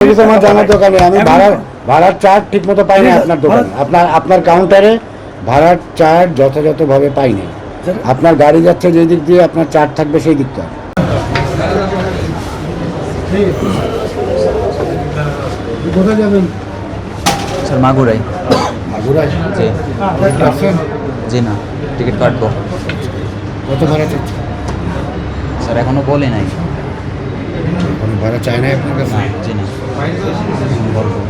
আমার জানার দোকানে আমি ভাড়ার চার্জ ঠিক মতো পাই না আপনার দোকানে। আপনার কাউন্টারে ভাড়ার চার্জ যথাযথভাবে পাই না। আপনার গাড়ি যাচ্ছে যে দিক দিয়ে আপনার চার্জ থাকবে সেই দিকটা। কোথায় যাবেন স্যার? মাগুরাই। মাগুরাই? জি। আসছেন? জি না, টিকিট কাটবো। কত ভাড়া চাচ্ছে? স্যার এখনো বলে নাই। কোনো ভাড়া চাই না আপনার কাছে? না, জি না, বলবো।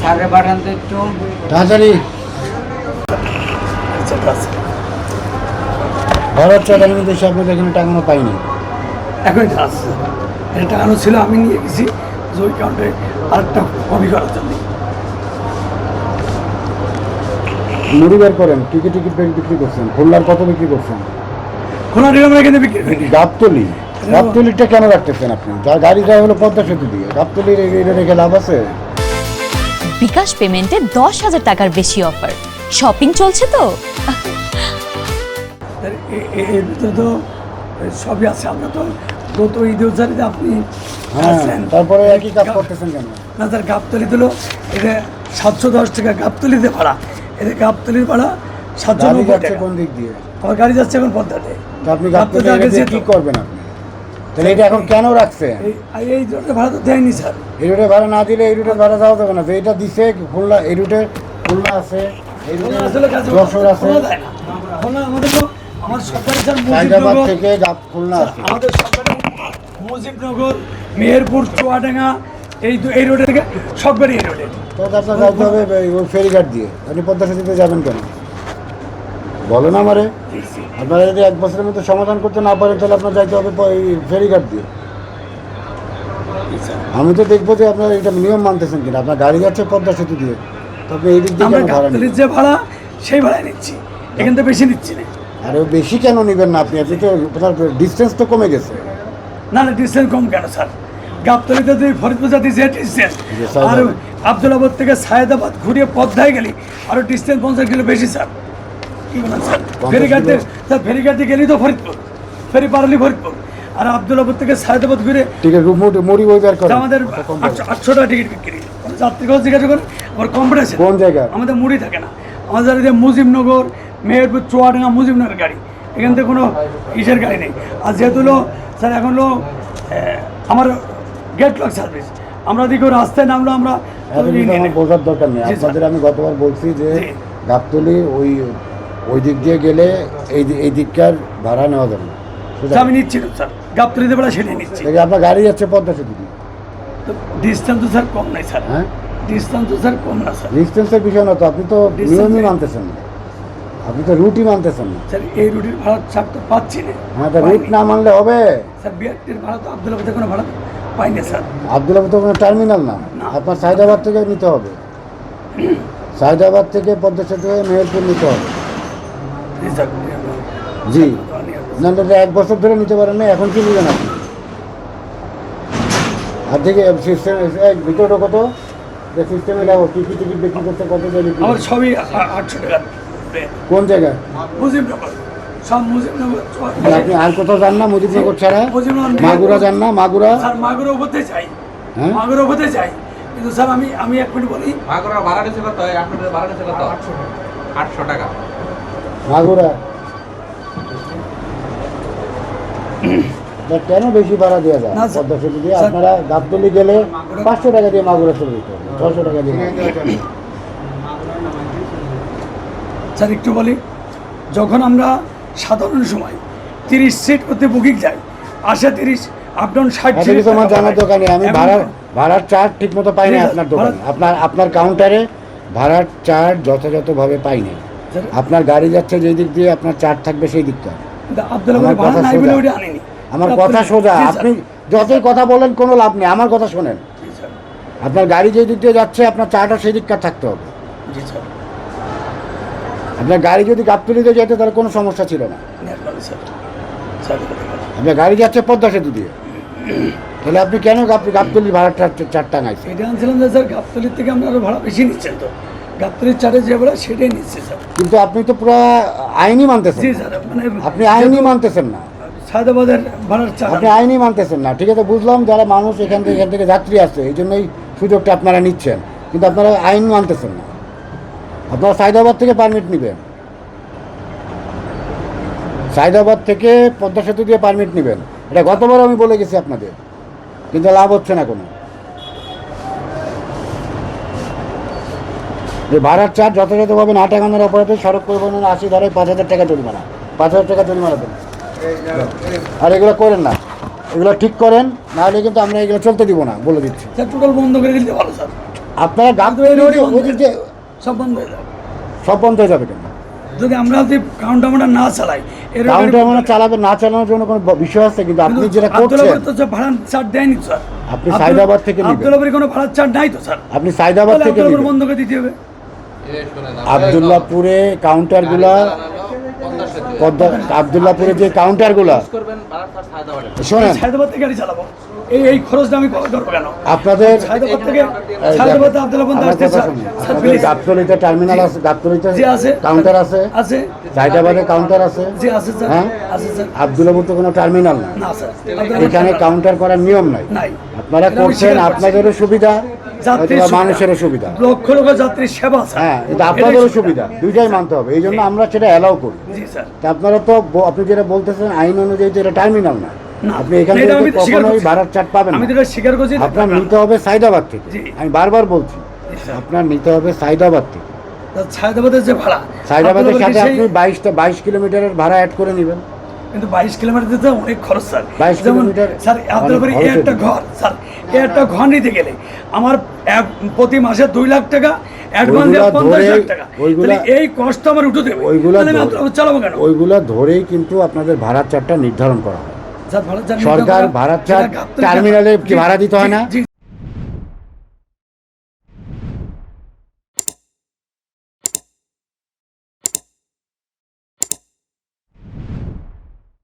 স্যারে পাঠান তো একটু তাড়াতাড়ি ভাড়ার চার্জ আমি দেশে আপনাদের এখানে টাকানো পাইনি। এখন আসছে এটা টাকানো ছিল, আমি নিয়ে গেছি যে ওই কাউন্টে আরেকটা কপি করার জন্য। মুড়ি বের করেন, টিকিট বিক্রি করছেন, খুলনার কত বিক্রি করছেন? খোলা টিকা আমরা এখানে বিক্রি করি। গাবতলিটা কেন রাখতেছেন আপনি? যার গাড়ি যায় হলো পদ্মা সেতু দিয়ে, গাবতলির এটা রেখে লাভ আছে? বিকাশ পেমেন্টে 10,000 টাকার বেশি অফার, শপিং চলছে তো। এর ভিতরে তো সবই আছে। আমরা তো গত ঈদের জারিতে আপনি হ্যাঁ, আসছেন। তারপরে একই কাজ করতেছেন কেন? না স্যার, গাবতলি দিল এটা 710 টাকা গাবতলিতে ভাড়া, এটা গাবতলির ভাড়া গাড়ি 790 যাচ্ছে টাকা। কোন দিক দিয়ে? আমার গাড়ি যাচ্ছে এখন পদ্মাতে। তো আপনি গাবতলি আগে দিয়ে যেত। কি করবেন আপনি? তাহলে এটা এখন কেন রাখছেন? এই ধরনের ভাড়া তো দেয়নি স্যার। এই রুটে ভাড়া না দিলে এই রুটে ভাড়া দেওয়া যাবে না। তো এটা দিছে খুলনা, এই রুটে খুলনা আছে, এই রুটে আসলে কাছে যশোর আছে, খোলা দেয় না। খোলা আমাদের তো আমার সরকারি স্যার হায়দ্রাবাদ মুজিবনগর, থেকে খুলনা আছে। আমাদের সরকারি মুজিবনগর, মেহেরপুর, চুয়াডাঙ্গা, এই রোডে থেকে সব গাড়ি এই রোডে। তো আপনার যাইতে হবে ওই ফেরিঘাট দিয়ে। আপনি পদ্মা সেতুতে যাবেন কেন বলেন আমারে? আপনারা যদি 1 বছরের মধ্যে সমাধান করতে না পারেন তাহলে আপনার যাইতে হবে এই ফেরিঘাট দিয়ে। আমি তো দেখবো যে আপনার এটা নিয়ম মানতেছেন কিনা। আপনার গাড়ি যাচ্ছে পদ্মা সেতু দিয়ে, তো আপনি এই দিক দিয়ে আমরা কেন ভাড়া নেবেন? গাবতলির যে ভাড়া সেই ভাড়ায় নিচ্ছি, এখান থেকে বেশি নিচ্ছি না। আরে বেশি কেন নেবেন না আপনি? আপনি তো আপনার ডিস্টেন্স তো কমে গেছে। না ডিস্টেন্স কম কেন স্যার? গাবতলিতে তুই ফরিদপুর জাতি যে ডিস্টেন্স, আর আব্দুল্লাবাদ থেকে সায়েদাবাদ ঘুরিয়ে পদ্মায় গেলি আরও ডিস্টেন্স 50 কিলো বেশি স্যার। কি বলেন স্যার? ফেরিঘাটে স্যার, ফেরিঘাটে গেলি তো ফরিদপুর, ফেরি পারলি ফরিদপুর, আর আব্দুল্লাবাদ থেকে সায়েদাবাদ ঘুরে ঠিক আছে, মুড়ি বই বের করেন। আমাদের 800 টাকা টিকিট বিক্রি। যাত্রীকেও জিজ্ঞাসা করে আমার কম্পিটিশন কোন জায়গা? আমাদের মুড়ি থাকে না। আমাদের যে মুজিবনগর, মেহেরপুর, চুয়াডাঙ্গা, মুজিবনগর গাড়ি, এখান থেকে কোনো ইসের গাড়ি নেই। আর যেহেতু হলো স্যার এখন হলো আমার গেট লক সার্ভিস, আমরা দিকে রাস্তায় নামলো আমরা আমার বোঝার দরকার নেই। আপনাদের আমি গতবার বলছি যে গাবতলি ওই দিক দিয়ে গেলে এই দিককার ভাড়া নেওয়া যাবে না। আমি নিচ্ছি না স্যার, গাবতলিতে বেলা সেটাই নিচ্ছি। আপনার গাড়ি যাচ্ছে পদ্মা সেতু দিয়ে, তো ডিস্টেন্স তো স্যার কম নাই স্যার। হ্যাঁ ডিস্টেন্স তো স্যার কম না স্যার। ডিস্টেন্সের বিষয় না তো, আপনি তো নিয়মই মানতেছেন না, আপনি তো রুটই মানতেছেন না। স্যার এই রুটির ভাড়া স্যার তো পাচ্ছি না। হ্যাঁ, তো রুট না মানলে হবে? স্যার বিআরটির ভাড়া তো আব্দুল্লাবাদের কোনো ভাড়া পাই না স্যার। আব্দুল্লাহ তো কোনো টার্মিনাল না, আপনার সায়দাবাদ থেকে নিতে হবে। সায়দাবাদ থেকে পদ্মা সেতু হয়ে মেহেরপুর নিতে হবে। জি স্যার। জি না, 1 বছর ধরে নিতে পারেন না, এখন কি নেবেন আপনি? আর দেখে সিস্টেম ভিতরটা কত সিস্টেমে লাগো, কী কী টিকিট বিক্রি করতে কত যায় বিক্রি আমার করতে? সবই 800 টাকা। কোন জায়গায়? মুজিবনগর, সব মুজিবনগর। আপনি আর কোথাও যান না মুজিবনগর ছাড়া? মুজিবনগর, মাগুরা যান না? মাগুরা? স্যার মাগুরা হতে চাই, হ্যাঁ মাগুরা হতে চাই, কিন্তু স্যার আমি 1 মিনিট বলি। মাগুরা ভাড়া নিচ্ছে কত? আপনাদের ভাড়া নিচ্ছে কত? 800 টাকা। মাগুরা কেন বেশি ভাড়া দেওয়া যায় না, স্যার। পদ্মা সেতু দিয়ে? স্যার। আপনারা গাবতলি গেলে 500 টাকা দিয়ে মাগুরা চলে যেতে হবে, 600 টাকা দিয়ে স্যার একটু বলি, যখন আমরা সাধারণ সময় 30 সিট করতে বুকিং যাই, আসে 30, আপ ডাউন 60 আপনি তো আমার জানার দোকানে আমি এখন ভাড়ার চার্জ ঠিক মতো পাই না জি, আপনার দোকানে। আপনার কাউন্টারে ভাড়ার চার্জ যথাযথভাবে পাই না। স্যার। আপনার গাড়ি যাচ্ছে যেই দিক দিয়ে আপনার চার্জ থাকবে সেই দিকটা। আব্দুল্লাহ আমার ভাড়া কথা নাই বলে সোজা। ওটা আনিনি। আমার কথা সোজা, জি, স্যার। আপনি যতই কথা বলেন কোনো লাভ নেই, আমার কথা শোনেন। জি, স্যার। আপনার গাড়ি যেই দিক দিয়ে যাচ্ছে আপনার চার্জটা সেই দিককার থাকতে হবে। জি, স্যার। আপনার গাড়ি যদি গাবতলিতে যেত তাহলে কোনো সমস্যা ছিল না। মেহরবানি স্যার। স্যার, আপনার গাড়ি যাচ্ছে পদ্মা সেতু দিয়ে, তাহলে আপনি কেন গাবতলির ভাড়াটা চার টাঙাইছেন? এটা আনছিলাম যে স্যার গাবতলির থেকে আমরা আরো ভাড়া বেশি নিচ্ছেন, তো গাবতলির চারে যে ভাড়া সেটাই নিচ্ছে স্যার। কিন্তু আপনি তো পুরো আইনই মানতেছেন জি না। স্যার, মানে আপনি আইনই মানতেছেন না। সায়দাবাদের ভাড়ার চার আপনি আইনই মানতেছেন না, ঠিক আছে বুঝলাম, যারা মানুষ এখান থেকে যাত্রী আসছে এই জন্যই সুযোগটা আপনারা নিচ্ছেন, কিন্তু আপনারা আইন মানতেছেন না। আপনারা সায়দাবাদ থেকে পারমিট নেবেন, সায়দাবাদ থেকে পদ্মা সেতু দিয়ে পারমিট নেবেন। এটা গতবার আমি বলে গেছি আপনাদের, কিন্তু লাভ হচ্ছে না কোনো। যে ভাড়ার চার্জ যথাযথভাবে না টাকানোর অপরাধে সড়ক পরিবহনের 80 ধারায় 5,000 টাকা জরিমানা, 5,000 টাকা জরিমানা দেন। আর এগুলো করেন না, এগুলো ঠিক করেন, নাহলে কিন্তু আমরা এগুলো চলতে দিব না, বলে দিচ্ছি। স্যার টোটাল বন্ধ করে দিতে ভালো স্যার, আপনারা ওদিক দিয়ে সব বন্ধ হয়ে যাবে। সব বন্ধ হয়ে যাবে কেন? যদি আমরা যদি কাউন্টারটা না চালাই এর কাউন্টার মানে চালাবে, না চালানোর জন্য কোনো বিষয় আছে, কিন্তু আপনি যেটা করছেন আব্দুল্লাহপুরে তো ভাড়া চার্জ দেয়নি তো স্যার। আপনি সায়দাবাদ থেকে নেবেন। আব্দুল্লাহপুরে কোনো ভাড়ার চার্জ নাই তো স্যার, আপনি সায়দাবাদ তাহলে থেকে আব্দুল্লাহপুর নেবেন। বন্ধ করে দিতে হবে। আব্দুল্লাহপুরে কাউন্টারগুলা, আব্দুল্লাহপুরে যে কাউন্টারগুলা, করবেন ভাড়ার চার্জ হায়দ্রাবাদে। শোনেন সায়দাবাদ থেকে গাড়ি চালাবো, এই খরচটা আমি কবে করবো কেন? আপনাদের সায়দাবাদ থেকে সায়দাবাদ আব্দুল্লাহ বন্ধ আমার আসতে কথা স্যার, শুনুন, স্যার আপনাদের প্লিজ। গাবতলীতে টার্মিনাল আছে, গাবতলীতে জি আছে, কাউন্টার আছে, আছে, সায়দাবাদে কাউন্টার আছে, জি আছে স্যার, হ্যাঁ? আছে স্যার। আব্দুল্লাহপুর তো কোনো টার্মিনাল না, না স্যার, এখানে কাউন্টার করার নিয়ম নাই। নাই। আপনারা এটা আমি করছেন, স্বীকার করছি। আপনাদেরও সুবিধা, যাত্রীর অথবা সুবিধা। মানুষেরও সুবিধা। লক্ষ লক্ষ যাত্রীর সেবা স্যার। হ্যাঁ, এটা এটাই আপনাদেরও সুবিধা, দুইটাই মানতে হবে, এই জন্য আমরা সেটা অ্যালাউ করি। জি স্যার। তা আপনারা তো আপনি যেটা বলতেছেন আইন অনুযায়ী তো এটা টার্মিনাল না, না, আপনি এখান এটা আমি থেকে তো স্বীকার কখনোই করছি। ভাড়ার চার্জ পাবেন আমি তো না। এটা স্বীকার করছি। আপনার নিতে হবে সায়দাবাদ থেকে, জি। আমি বারবার বলছি স্যার। আপনার নিতে হবে সায়দাবাদ থেকে। সায়দাবাদের যে ভাড়া, সায়দাবাদের সাথে আব্দুল্লাহপুরে আপনি সেই- 22 কিলোমিটারের ভাড়া অ্যাড করে নেবেন। কিন্তু 22 কিলোমিটার দিতে অনেক খরচ স্যার। 22 যেমন কিলোমিটার স্যার আব্দুল্লাহপুরে অনেক এই একটা খরচ। ঘর স্যার, এই একটা ঘর নিতে গেলে আমার প্রতি মাসে 2 লাখ টাকা অ্যাডভান্স ওইগুলা 50 লাখ ধরে- টাকা, ওইগুলা- তাহলে এই কষ্ট আমার উঠে দেবে, ওইগুলা তাহলে আমি আব্দুল্লাহপুর চালাবো কেন? ওইগুলা ধরেই কিন্তু আপনাদের ভাড়ার চার্জটা নির্ধারণ করা হয়। স্যার ভাড়া চার্জ সরকার নিতে হবে। ভাড়ার চার্জ এটা গাবতলী- টার্মিনালে কি ভাড়া দিতে হয় না? জি,